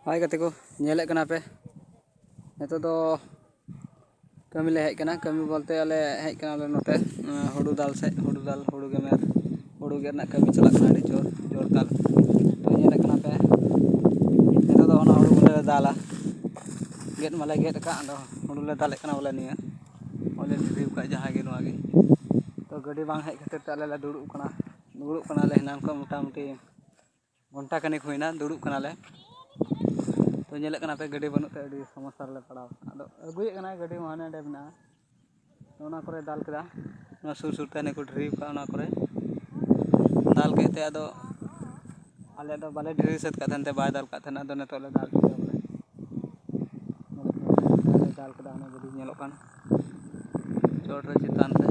हाय गते को नेले कना पे नेतो दो कमी ले हेज कना कमी बोलते आले हेज कना ले नोते हुडू दाल से हुडू गेमेर हुडू गेर ना कमी चला कना जोर जोर दाल तो नेले कना पे नेतो दो ओना हुडू ले दाला गेट माले गेट का अंदो हुडू ले दाले कना बोले निया ओले रिव्यू का जहां गे नोआ गे तो गडी बांग हेज खातिर ते आले दुड़ुब कना ले हिनान को मोटामुटी घंटा कनिक होइना दुड़ुब कना ले तो नेले कना पे गड्डी बनते अड़ी समस्या रे पड़ाव अदो अगुए कना गड्डी माने डे बना तो ओना करे दाल केदा ना सुर सुर ते ने को ड्रीव का ओना करे दाल केते अदो आले दो बाले ड्रीव सेट का थनते बाय दाल का थना दो ने तो ले दाल केदा बोले दाल केदा ओना गड्डी नेलो कान चोट रे चितान ते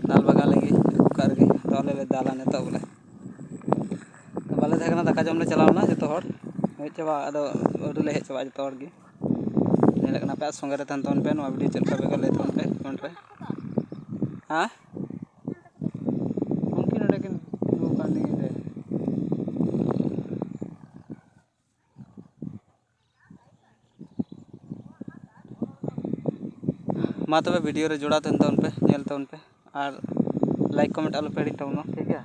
दाल बगा लगी कुकर गे तो ले दाल ने तो बोले तो बाले थे कना दाका जम ले चलावना जतो हर हेज चाबा अदो अडू ले हेज चाबा जतो हर गे नेले कना पे संगे रे तन तन पे नोआ वीडियो चलका बेगा ले तन पे कमेंट रे हां उनकी नडे किन दो कानी दे मा तबे वीडियो रे जोड़ा तन पे नेल तन पे और लाइक कमेंट आलो पे हिड़ी तबनो ठीक है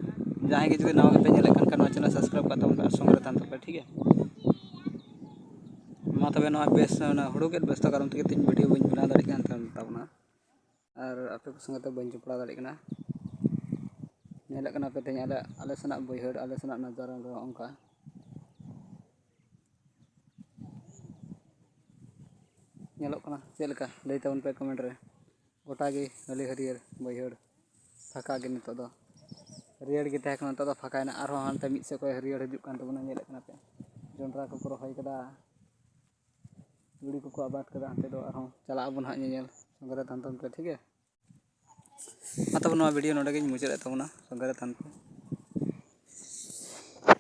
जहां के जुदि नवा पे नेले कन नवा चैनल सब्सक्राइब का तन पे संगे रे तन पे ठीक है मा तबे नवा बेस ना हुडू के बेस तो कारण ते तीन वीडियो बन बना दाड़ी कान तबना और आपे को संगे तो बन जुपड़ा दाड़ी कना नेले कना पे तेज आले सना बैहड़ आले सना नजारा रो onka नेलो कना चेलका लई तबन पे कमेंट रे गोटा गे हली हरियर बैहड़ फाका गे नितो दो हरियर गे तहे कना तो फाका ना आरो हानते मिद से को हरियर हजु कान तबना नेले कना पे जोंड्रा को रोहई कदा गुड़ी को आबाद कदा हते दो आरो चला अबन हा नेल संगे रे तन पे ठीक है मा तब नवा वीडियो नोडे गे मुचाद तबना संगे रे तन पे।